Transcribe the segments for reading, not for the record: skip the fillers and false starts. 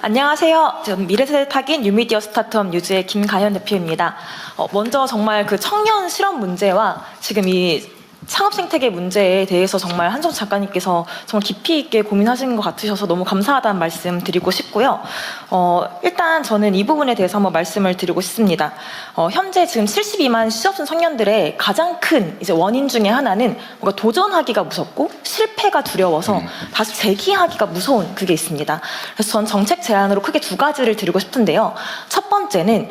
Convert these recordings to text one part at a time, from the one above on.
안녕하세요. 저는 미래세대 타깃 뉴미디어 스타트업 뉴즈의 김가연 대표입니다. 먼저 정말 그 청년 실업 문제와 지금 이 창업 생태계 문제에 대해서 정말 한정 작가님께서 정말 깊이 있게 고민하시는 것 같으셔서 너무 감사하다는 말씀 드리고 싶고요. 일단 저는 이 부분에 대해서 한번 말씀을 드리고 싶습니다. 현재 지금 72만 취업생 청년들의 가장 큰 이제 원인 중에 하나는 뭔가 도전하기가 무섭고 실패가 두려워서 다시 재기하기가 무서운 그게 있습니다. 그래서 전 정책 제안으로 크게 두 가지를 드리고 싶은데요. 첫 번째는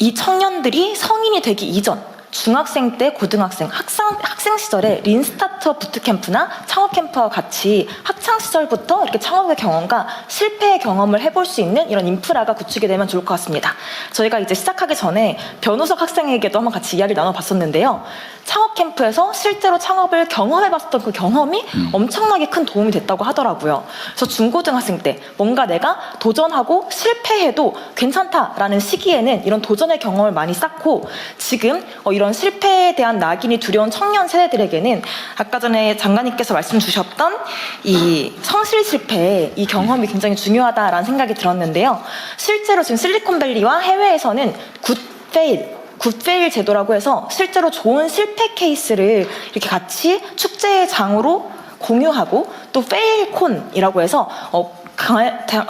이 청년들이 성인이 되기 이전 중학생 때 고등학생, 학생 시절에 린 스타트업 부트캠프나 창업 캠프와 같이 학창 시절부터 이렇게 창업의 경험과 실패의 경험을 해볼 수 있는 이런 인프라가 구축이 되면 좋을 것 같습니다. 저희가 이제 시작하기 전에 변우석 학생에게도 한번 같이 이야기를 나눠봤었는데요. 창업 캠프에서 실제로 창업을 경험해봤었던 그 경험이 엄청나게 큰 도움이 됐다고 하더라고요. 그래서 중고등학생 때 뭔가 내가 도전하고 실패해도 괜찮다라는 시기에는 이런 도전의 경험을 많이 쌓고 지금 이런 실패에 대한 낙인이 두려운 청년 세대들에게는 아까 전에 장관님께서 말씀 주셨던 이 성실 실패 이 경험이 굉장히 중요하다라는 생각이 들었는데요. 실제로 지금 실리콘밸리와 해외에서는 굿페일 제도라고 해서 실제로 좋은 실패 케이스를 이렇게 같이 축제의 장으로 공유하고 또 페일콘이라고 해서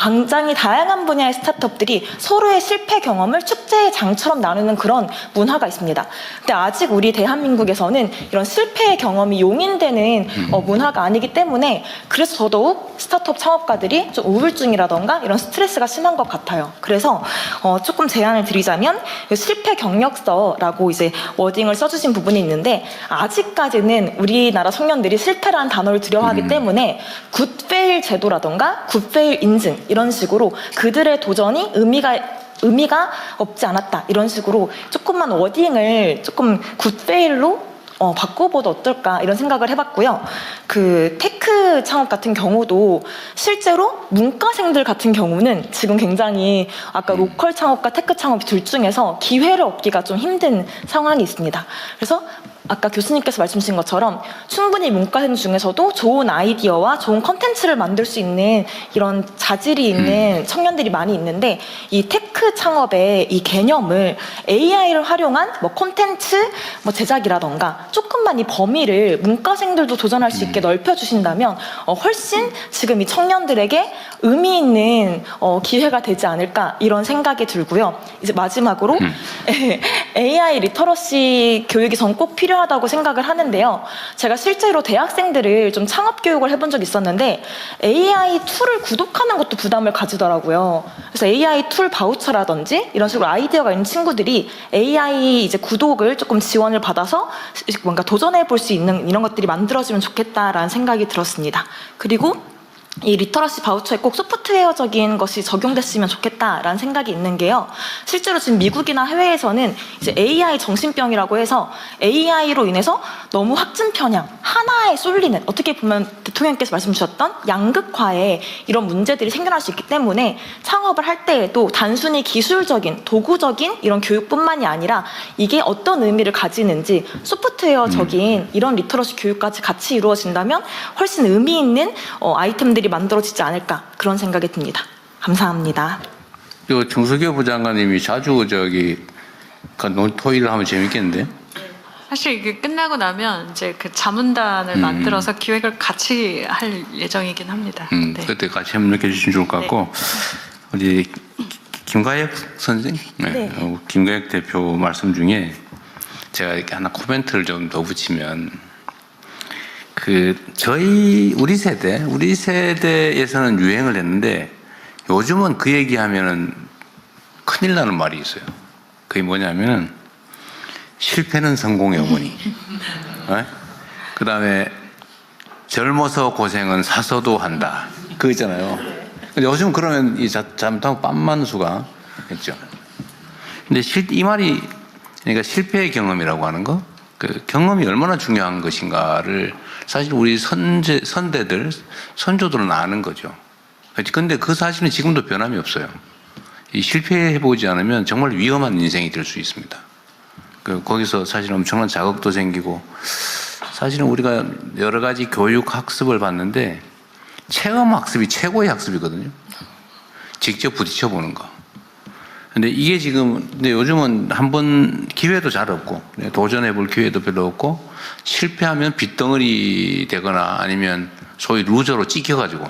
굉장히 다양한 분야의 스타트업들이 서로의 실패 경험을 축제의 장처럼 나누는 그런 문화가 있습니다. 근데 아직 우리 대한민국에서는 이런 실패의 경험이 용인되는 문화가 아니기 때문에 그래서 더더욱 스타트업 창업가들이 좀 우울증이라던가 이런 스트레스가 심한 것 같아요. 그래서 조금 제안을 드리자면 실패 경력서라고 이제 워딩을 써주신 부분이 있는데 아직까지는 우리나라 청년들이 실패라는 단어를 두려워하기 때문에 굿페일 제도라던가 굿페일 인증 이런 식으로 그들의 도전이 의미가 없지 않았다 이런 식으로 조금만 워딩을 조금 굿페일로 바꿔봐도 어떨까 이런 생각을 해봤고요. 그 테크 창업 같은 경우도 실제로 문과생들 같은 경우는 지금 굉장히 아까 로컬 창업과 테크 창업 둘 중에서 기회를 얻기가 좀 힘든 상황이 있습니다. 그래서 아까 교수님께서 말씀 주신 것처럼 충분히 문과생 중에서도 좋은 아이디어와 좋은 컨텐츠를 만들 수 있는 이런 자질이 있는 청년들이 많이 있는데 이 테크 창업의 이 개념을 AI를 활용한 뭐 컨텐츠 뭐 제작이라던가 조금만 이 범위를 문과생들도 도전할 수 있게 넓혀주신다면 훨씬 지금 이 청년들에게 의미 있는 기회가 되지 않을까 이런 생각이 들고요. 이제 마지막으로 AI 리터러시 교육이 전 꼭 필요하다고 생각을 하는데요. 제가 실제로 대학생들을 좀 창업 교육을 해본 적이 있었는데 AI 툴을 구독하는 것도 부담을 가지더라고요. 그래서 AI 툴 바우처라든지 이런 식으로 아이디어가 있는 친구들이 AI 이제 구독을 조금 지원을 받아서 뭔가 도전해 볼 수 있는 이런 것들이 만들어지면 좋겠다라는 생각이 들었습니다. 그리고 이 리터러시 바우처에 꼭 소프트웨어적인 것이 적용됐으면 좋겠다라는 생각이 있는 게요. 실제로 지금 미국이나 해외에서는 이제 AI 정신병이라고 해서 AI로 인해서 너무 확증 편향, 하나에 쏠리는 어떻게 보면 대통령께서 말씀 주셨던 양극화에 이런 문제들이 생겨날 수 있기 때문에 창업을 할 때에도 단순히 기술적인, 도구적인 이런 교육뿐만이 아니라 이게 어떤 의미를 가지는지 소프트웨어적인 이런 리터러시 교육까지 같이 이루어진다면 훨씬 의미 있는 아이템들이 만들어지지 않을까 그런 생각이 듭니다. 감사합니다. 정석여 부장관님이 자주 토의를 하면 재밌겠는데? 사실 이게 끝나고 나면 이제 그 자문단을 만들어서 기획을 같이 할 예정이긴 합니다. 네. 그때 같이 한번 느껴주시면 좋을 것 같고 우리 김가혁 선생, 김가혁 대표 말씀 중에 제가 이렇게 하나 코멘트를 좀 더 붙이면 우리 세대에서는 유행을 했는데 요즘은 그 얘기하면은 큰일 나는 말이 있어요. 그게 뭐냐면은 실패는 성공의 어머니. 그 다음에 젊어서 고생은 사서도 한다. 그거 있잖아요. 요즘 그러면 잘못하면 빤만수가 있죠. 근데 이 말이 그러니까 실패의 경험이라고 하는 거, 그 경험이 얼마나 중요한 것인가를 사실 우리 선대들, 선조들은 아는 거죠. 근데 그 사실은 지금도 변함이 없어요. 이 실패해보지 않으면 정말 위험한 인생이 될 수 있습니다. 거기서 사실 엄청난 자극도 생기고, 사실은 우리가 여러 가지 교육 학습을 받는데 체험 학습이 최고의 학습이거든요. 직접 부딪혀 보는 거. 근데 이게 지금 근데 요즘은 한번 기회도 잘 없고 도전해 볼 기회도 별로 없고 실패하면 빗덩어리 되거나 아니면 소위 루저로 찍혀가지고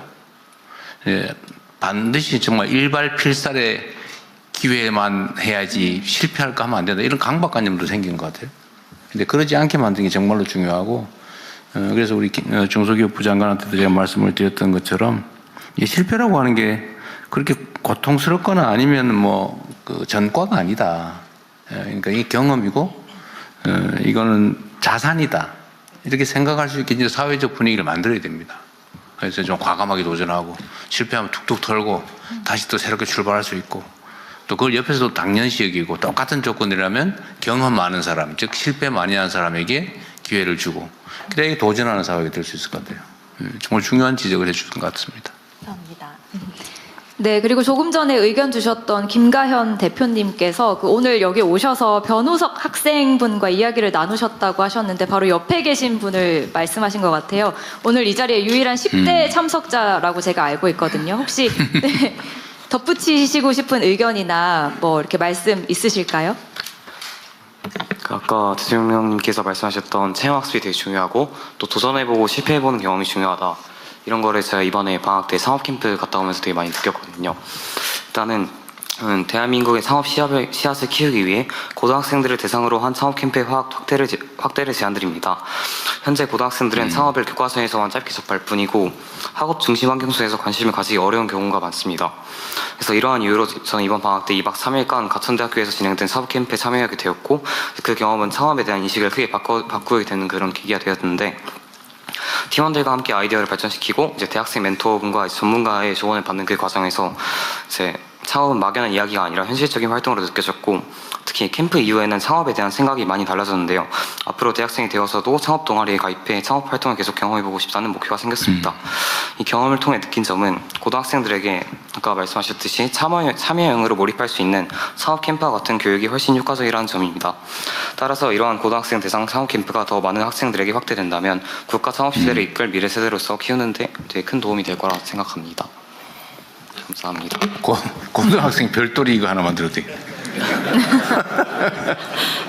반드시 정말 일발필살의 기회만 해야지 실패할까 하면 안 된다 이런 강박관념도 생긴 것 같아요. 근데 그러지 않게 만드는 게 정말로 중요하고 그래서 우리 중소기업 부장관한테도 제가 말씀을 드렸던 것처럼 이 실패라고 하는 게 그렇게 고통스럽거나 아니면 뭐 그 전과가 아니다. 그러니까 이게 경험이고 이거는 자산이다. 이렇게 생각할 수 있게 이제 사회적 분위기를 만들어야 됩니다. 그래서 좀 과감하게 도전하고 실패하면 툭툭 털고 다시 또 새롭게 출발할 수 있고 또 그걸 옆에서도 당연시 여기고 똑같은 조건이라면 경험 많은 사람, 즉 실패 많이 한 사람에게 기회를 주고 그래야 도전하는 사회가 될 수 있을 것 같아요. 정말 중요한 지적을 해주신 것 같습니다. 감사합니다. 네, 그리고 조금 전에 의견 주셨던 김가현 대표님께서 오늘 여기 오셔서 변우석 학생분과 이야기를 나누셨다고 하셨는데 바로 옆에 계신 분을 말씀하신 것 같아요. 오늘 이 자리에 유일한 10대 참석자라고 제가 알고 있거든요. 혹시 네, 덧붙이시고 싶은 의견이나 뭐 이렇게 말씀 있으실까요? 아까 대통령님께서 말씀하셨던 체험학습이 되게 중요하고 또 도전해보고 실패해보는 경험이 중요하다. 이런 거를 제가 이번에 방학 때 상업캠프 갔다 오면서 되게 많이 느꼈거든요. 일단은 대한민국의 상업 씨앗을 키우기 위해 고등학생들을 대상으로 한 상업캠프의 확대를 제안드립니다. 현재 고등학생들은 상업을 교과서에서만 짧게 접할 뿐이고 학업 중심 환경 속에서 관심을 가지기 어려운 경우가 많습니다. 그래서 이러한 이유로 저는 이번 방학 때 2박 3일간 가천대학교에서 진행된 사업캠프에 참여하게 되었고 그 경험은 창업에 대한 인식을 크게 바꾸게 되는 그런 계기가 되었는데 팀원들과 함께 아이디어를 발전시키고 이제 대학생 멘토분과 전문가의 조언을 받는 그 과정에서 이제 창업은 막연한 이야기가 아니라 현실적인 활동으로 느껴졌고 특히 캠프 이후에는 창업에 대한 생각이 많이 달라졌는데요. 앞으로 대학생이 되어서도 창업 동아리에 가입해 창업 활동을 계속 경험해보고 싶다는 목표가 생겼습니다. 이 경험을 통해 느낀 점은 고등학생들에게 아까 말씀하셨듯이 참여형으로 몰입할 수 있는 창업 캠프와 같은 교육이 훨씬 효과적이라는 점입니다. 따라서 이러한 고등학생 대상 창업 캠프가 더 많은 학생들에게 확대된다면 국가 창업 시대를 이끌 미래 세대로서 키우는 데 되게 큰 도움이 될 거라 생각합니다. 감사합니다. 고등학생 별도리 이거 하나 만들어도 되겠다.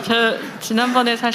저 지난번에 사실